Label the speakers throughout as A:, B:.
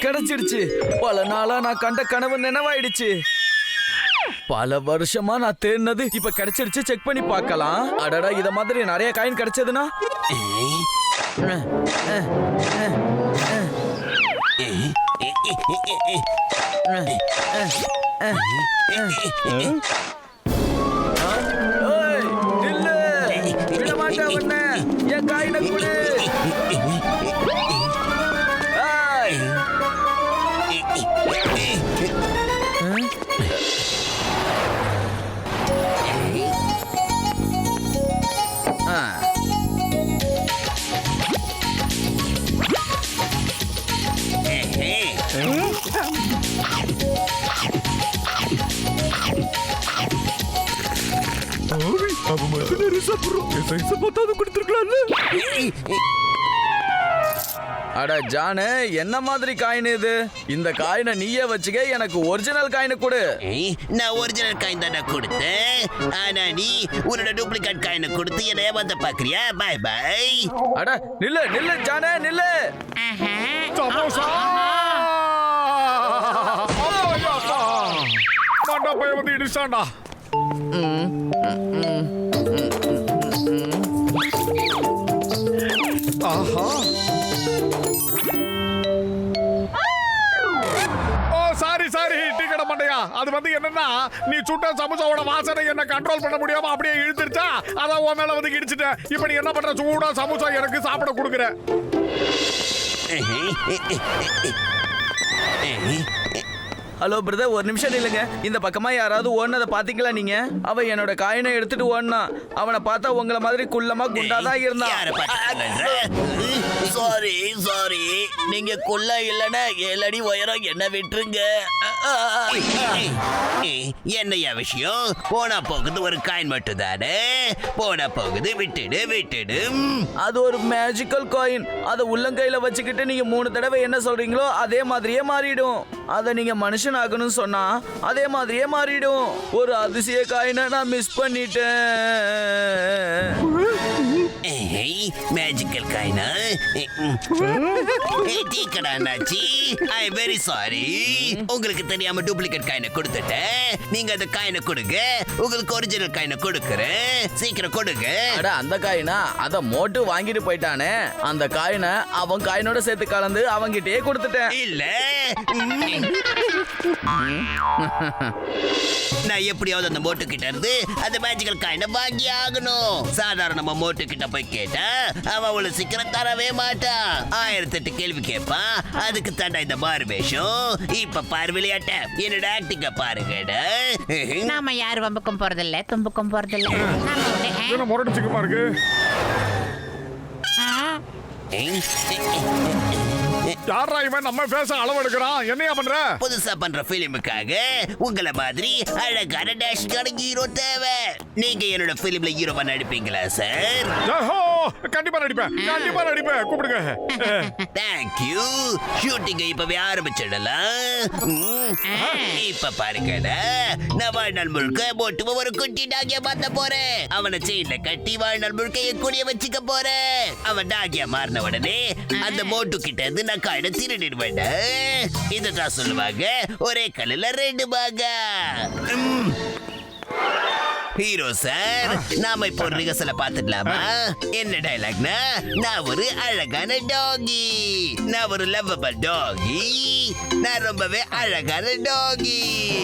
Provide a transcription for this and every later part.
A: கிடைச்சிடுச்சு. பல நாளா நான் கண்ட கனவு நினைவாயிடுச்சு. பல வருஷமா நான் தேடினது இப்ப கிடைச்சிடுச்சு. செக் பண்ணி பார்க்கலாம். அடடா, இத மாதிரி நிறைய காயின் கிடைச்சதுன்னா என் காயினை கொடு. அட ஜானு, என்ன மாதிரி காயின் இது? இந்த காயினை நீயே வச்சுக்க. எனக்கு ஒரிஜினல் காயினை கொடு.
B: நான் ஒரிஜினல் காயின் தானே கொடுத்தேன். ஆனா நீ உன்னோட டூப்ளிகேட் காயினை கொடுத்து என்ன ஏமாத்த பாக்குறியா? Bye bye.
A: அட நில்லு நில்லு ஜானு, நில்லு.
C: சமோசா மண்டபை வந்து இடிச்சாண்டா. ஆஹா, சாரி டீ கடை மண்டையா. அது வந்து என்னன்னா, நீ சுட்ட சமோசாவோட வாசனை என்ன கண்ட்ரோல் பண்ண முடியாம அப்படியே இழுத்துருச்சா, அதான் உன் மேல வந்து இடிச்சிட்டேன். இப்ப நீ என்ன பண்ற? சூடா சமோசா எனக்கு சாப்பிட கொடுக்குற.
A: ஹலோ பிரதர், ஒரு நிமிஷம் இல்லைங்க. இந்த பக்கமா யாராவது ஓடுனதை பாத்தீங்களா நீங்க? அவன் என்னோட காயினை எடுத்துட்டு ஓடினான். அவனை பார்த்தா உங்களை மாதிரி குள்ளமா குண்டாதான் இருந்தான்.
B: சாரி, நீங்க குள்ள இல்லன்னா 7 அடி உயரம், என்ன விட்டுருங்க. என்னையா விஷயம்? போனா போகுது ஒரு காயின் மட்டும் தானே. போனா போகுது, விட்டுடு.
A: அது ஒரு மேஜிக்கல் காயின். அதை உள்ளங்கையில வச்சுக்கிட்டு நீங்க 3 தடவை என்ன சொல்றீங்களோ அதே மாதிரியே மாறிடும். அதை நீங்க மனுஷன் ஆகணும்னு சொன்னா அதே மாதிரியே மாறிடும். ஒரு அதிசய காயினை நான் மிஸ் பண்ணிட்டேன்.
B: மேஜிக்கல் காயினா? டீக்கடா அண்ணாச்சி, ஐ எம் வெரி சாரி. உங்களுக்கு தெரியாம டூப்ளிகேட் காயினை கொடுத்துட்டேன். நீங்க அந்த காயினை கொடுங்க. உங்களுக்கு ஒரிஜினல் காயினை கொடுக்குறேன். சீக்கிரம் கொடுங்க.
A: அட, அந்த காயினா? அத மோட்டு வாங்கிட்டு போயிட்டானே. அந்த காயினை அவன் காயினோட சேர்த்து கலந்து அவங்கிட்டே கொடுத்துட்டேன்.
B: இல்ல, நான் எப்படியாவது அந்த மோட்டு கிட்ட இருந்து அந்த மேஜிக்கல் காயினை வாங்கி ஆகணும். சாதாரணமா மோட்டு கிட்ட போய் கேட்டா அவன் அவ்வளவு சீக்கிரம் தரவே மாட்டான். 1008 கேள்வி கேட்பான். அதுக்கு தாண்டா இந்த மாறு வேஷம். இப்ப பாரு விளையாட்ட, என்னோட ஆக்டிங்க பாருங்கடா.
D: நாம யார் வம்புக்கும் போறதில்ல, தும்புக்கும் போறதில்ல.
C: என்ன முரட்டு சிக்கமா இருக்கு? யாரா இவன் நம்ம பேச அளவு எடுக்கிறான்? என்னையா பண்ற?
B: புதுசா பண்ற பிலிமுக்காக உங்களை மாதிரி அழகான டேஷ்கான ஹீரோ தேவை. நீங்க என்னோட பிலிம்ல ஹீரோவா நடிப்பீங்களா சார்?
C: கண்டிப்பா நடிப்பேன். கூப்பிடுங்க.
B: தேங்க்யூ. ஷூட்டிங்க இப்பவே ஆரம்பிச்சிடலாம். இப்ப பாருங்கடா, நான் வாழ்நாள் முழுக்க போட்டு ஒரு குட்டி டாகியா மாத்த போறேன். அவனை செயின்ல கட்டி வாழ்நாள் முழுக்க என் கூடிய வச்சுக்க போறேன். அவன் டாகியா மாறின உடனே அந்த மோட்டு கிட்ட இருந்து நான் காயினை திருடிடுவேன். இதுதான் சொல்லுவாங்க, ஒரே கல்லுல 2 பாகா. ஹீரோ சார், நாம இப்போ ஒரு ரிஹர்சல பாத்துடலாமா? என்ன டைலாக்னா, நான் ஒரு அழகான டாகி, நான் ஒரு லவ்வபிள் டாகி, நான் ரொம்பவே அழகான doggy.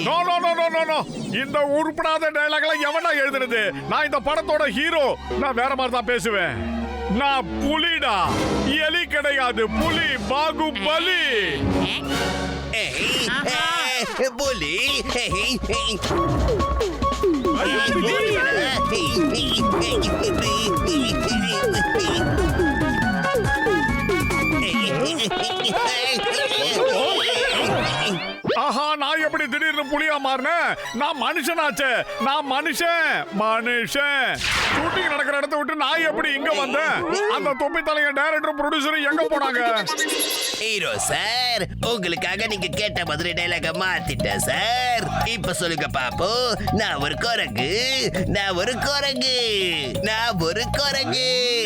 C: No no no no no no, இந்த உருப்படாத டைலாக்ல எவனா எழுதுனது? நான் இந்த படத்தோட ஹீரோ. நான் வேற மாதிரி தான் பேசுவேன். நான் புலிடா, எலி கிடையாது. புலி, பாகுபலி.
B: புலி.
C: ஆஹா, நான் எப்படி திடீர்னு புலியா மாறினேன். நான் மனுஷனாச்சே. நான் மனுஷன். ஷூட்டிங் நடக்கிற இடத்த விட்டு நான் எப்படி இங்க வந்தேன்? அந்த தொப்பி தலைங்க டைரக்டர் ப்ரொடியூசர் எங்க போனாங்க?
B: ஹீரோ சார், உங்களுக்காக நீங்க கேட்ட மாதிரி டைலாக மாத்திட்டேன் சார். இப்ப சொல்லுங்க பாப்போ, நான் ஒரு குரங்கு.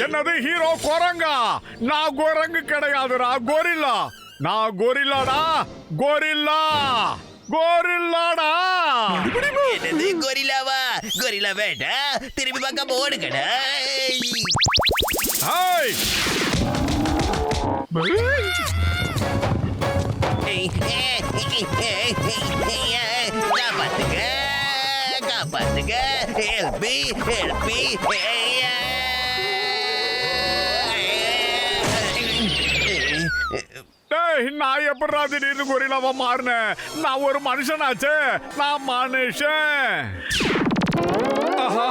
C: என்னது ஹீரோ குரங்கா? நான் குரங்கு கிடையாதுடா, கொரில்லா. நான் கொரில்லாடா.
B: என்னது கொரில்லாவா? கொரில்லா வேண்டா, திரும்பி பார்க்காம ஓடுங்கடா.
C: ஹேய்!
B: காப்பாத்துங்க. Help me.
C: டேய், நான் எப்படா திடீர்னு கொரில்லாவா மாறினேன்? நான் ஒரு மனுஷனாச்சே. நான் மனுஷன். ஆஹா.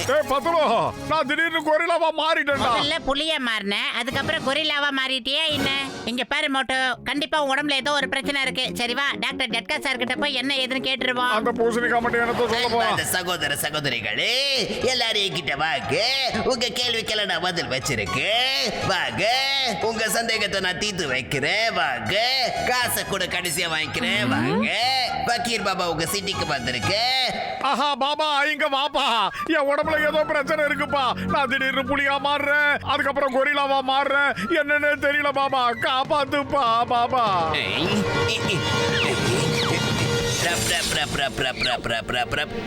C: டேய் பத்துலோ, நான் திடீர்னு கொரில்லாவா மாறிட்டேன்டா.
D: முதல்ல புலியா மாறின, அதுக்கப்புறம் கொரில்லாவா மாறிட்டியே என்ன? இங்க பாரு மோட்டோ, கண்டிப்பா உன் உடம்புல ஏதோ ஒரு பிரச்சனை இருக்கு. சரி வா, டாக்டர் ஜட்கா சார் கிட்ட போய் என்ன ஏதுன்னு கேட்டுருவோம்.
C: அந்த பூசணிக்கா மட்டும் என்னத்த சொல்ல போறா?
B: அந்த சகோதரிகளே, எல்லாரும் என்கிட்ட வாங்க. உங்க கேள்விக்கெல்லாம் நான் பதில் வச்சிருக்கேன். வாங்க, உங்க சந்தேகத்தை நான் தீர்த்து வைக்கிறேன். வாங்க, காசை கூட கடைசியா வாங்கிக்கிறேன். வாங்க, பக்கீர் பாபா உங்க சிட்டிக்கு வந்திருக்கேன்.
C: ஆஹா பாபா, இங்க வாப்பா. என் உடம்புல ஏதோ பிரச்சனை இருக்குப்பா. நான் திடீர்னு புலியா மாறுறேன், அதுக்கப்புறம் கொரில்லாவா மாறுறேன். என்னன்னு தெரியல பாபா, காப்பாத்துப்பா பாபா.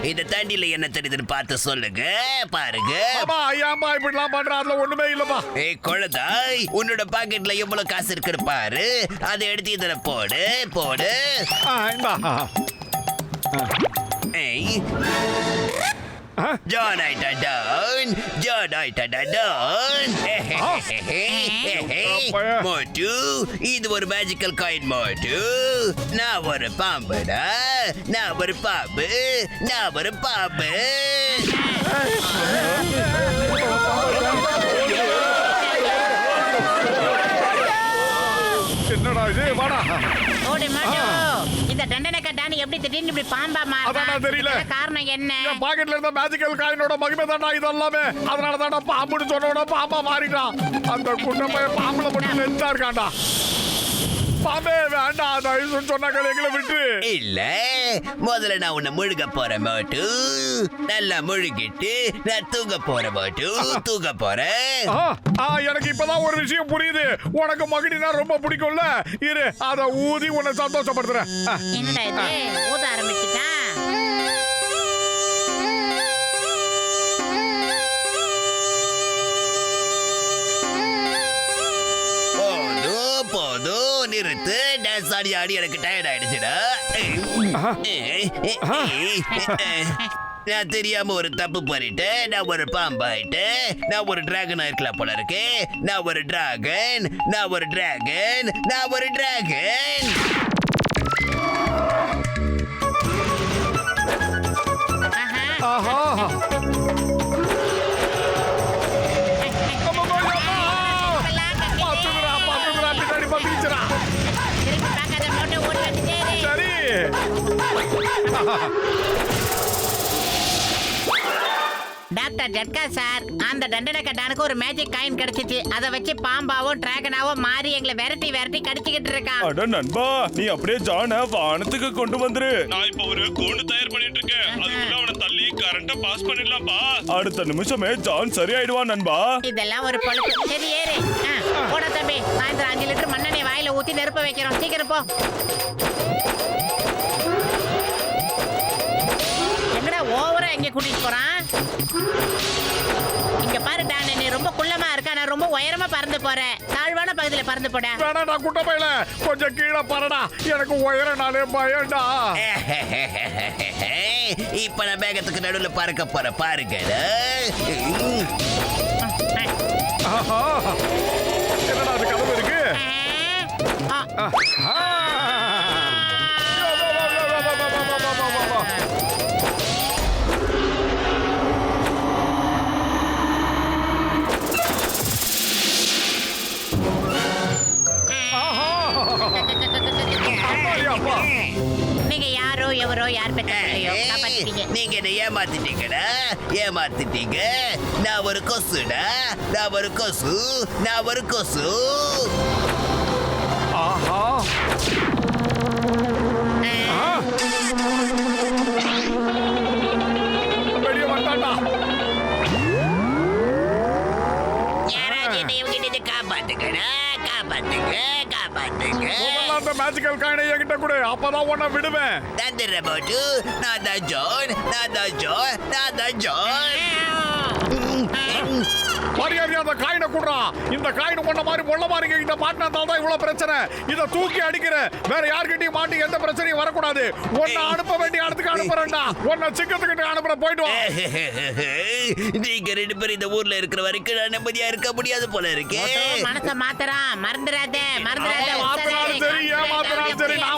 B: இந்த தண்டில என்ன தெரியுதுன்னு பார்த்து சொல்லுங்க. பாருங்க
C: பாபா, ஐயாம்பா இப்படிலாம் பண்ற, அதுல ஒண்ணுமே இல்லப்பா.
B: ஏய் குழந்தாய், உன்னோட பாக்கெட்ல எவ்வளவு காசு இருக்குன்னு பாரு. அதை எடுத்து இதுல போடு.
C: இந்தா.
B: ஏய் John Aitadon. மோட்டு, இது ஒரு மேஜிக்கல் காயின் மோட்டு. நான் ஒரு பாம்புடா. நான் ஒரு பாம்பு.
C: என்னடா இது? வாடா.
D: ஓடி மாட்டோ, இந்த தண்டனைக்கா டானி எப்படி திடீர்னு இப்படி பாம்பா
C: அதான்
D: மாறினா?
C: தெரியல.
D: காரணம் என்ன?
C: என் பாக்கெட்ல இருந்த மேஜிக்கல் காயினோட மகிமை தாண்டா இது எல்லாமே. அதனால தாண்டா பாம்புன்னு சொன்னோட பாம்பா மாறிட்டான். அந்த குண்டப்பைய பாம்புல மட்டும் நெஞ்சா இருக்காண்டா. பாம்பே வேண்டாம், தயவு சொன்ன எங்களை விட்டு.
B: இல்ல, முதல்ல நான் உன்னை முழுக போறேன் மோட்டு. நல்லா முழுகிட்டு நான் தூங்க போறேன்.
C: எனக்கு இப்பதான் ஒரு விஷயம் புரியுது. உனக்கு மகிழினா ரொம்ப பிடிக்கும்ல. இரு, அத ஊதி உன்னை சந்தோஷப்படுத்துறேன்.
D: என்னடா இது, ஊத ஆரம்பிச்சுட்டான்.
B: போதும் நிறுத்து. டான்ஸ் ஆடி எனக்கு டயர்ட் ஆயிடுச்சுடா. நான் தெரியாம ஒரு தப்பு பண்ணிட்டேன். நான் ஒரு பாம்பாயிட்டேன். நான் ஒரு டிராகன் இருக்கலாம் போல இருக்கு. நான் ஒரு டிராகன்.
C: ஆஹா. பாத்துக்கிறா, பின்னாடி பத்திக்கிறா.
D: திரும்பி பார்க்காத மோட்டோ, ஓடி வந்துட்டே இரு.
C: சரி.
D: டாக்டர் ஜட்கா சார், அந்த தண்டனைக்கா டானுக்கு ஒரு மேஜிக் காயின் கிடைச்சிச்சு. அதை வச்சு பாம்பாவும் டிராகனாவும் மாறி எங்களை விரட்டி கடிச்சுக்கிட்டு இருக்கான்.
E: அட நண்பா, நீ அப்படியே ஜான வானத்துக்கு கொண்டு வந்துரு. நான் இப்ப ஒரு கூண்டு தயார் பண்ணிட்டு இருக்கேன். அதுக்குள்ள அவனை தள்ளி கரண்ட பாஸ் பண்ணிடலாம்பா. அடுத்த நிமிஷமே ஜான் சரியாயிடுவான் நண்பா.
D: இதெல்லாம் ஒரு பொழுது. சரி ஏறு. போட தம்பி, சாயந்தரம் 5 லிட்டர் மண்ணெண்ணெய் வாயில ஊத்தி நெருப்ப வைக்கிறோம். சீக்கிரம் போ. எங்கடா ஓவரா எங்க கூட்டிட்டு போறான்? இங்க பாரு டானே, நீ ரொம்ப குள்ளமா இருக்க. நான் ரொம்ப உயரமா பறந்து போறேன். தாழ்வான பகுதியில பறந்து போட.
C: வேணாடா குட்டப்பையில, கொஞ்சம் கீழே பறடா. எனக்கு உயரனாலே பயம்டா.
B: இப்ப நான் மேகத்துக்கு நடுவுல பறக்க போற பாருங்க.
C: என்னடா அது கதவு இருக்கு? அம்மாடி அப்பா.
D: நீங்க யாரோ எவரோ யார் பெற்ற பிள்ளையோ காப்பாத்திட்டீங்க.
B: நீங்க என்ன ஏமாத்திட்டீங்கடா, ஏமாத்திட்டீங்க. நான் ஒரு கொசுடா, நான் ஒரு கொசு, நான் ஒரு கொசு.
C: ஆஹா. வெளிய வந்தாண்டா.
B: யாராவது என்னை இவங்கிட்ட இருந்து காப்பாத்துங்கடா, காப்பாத்துங்க, காப்பாத்துங்க.
C: முதல்ல அந்த மேஜிக்கல் காயினை என்கிட்ட கொடு, அப்பதான் உன்னை விடுவேன்.
B: தந்துடுற போட்டு நான் தான் ஜான், நான் தான் ஜான், நான் தான் ஜான்.
C: மரியாதையா அந்த காயினை குடுறா. இந்த காயின் உன்ன மாதிரி முள்ள மாதிரி கிட்ட மாட்டினால தான் இவ்வளவு பிரச்சனை. இத தூக்கி அடிக்கிற, வேற யார்கிட்டயும் மாட்டி எந்த பிரச்சனையும் வரக்கூடாது. உன்னை அனுப்ப வேண்டிய இடத்துக்கு அனுப்புறேன்டா. உன்னை சிக்கத்துக்கிட்ட அனுப்புற, போயிட்டு வா.
B: நீங்க 2 பேரும் இந்த ஊர்ல இருக்கிற வரைக்கும் நான் நிம்மதியா இருக்க முடியாது போல இருக்கே.
D: மனச மாத்தறான், மறந்துடாத மறந்துடாத.
C: அவன் மாத்தினாலும் சரி, ஏமாத்தினாலும் சரி, நான்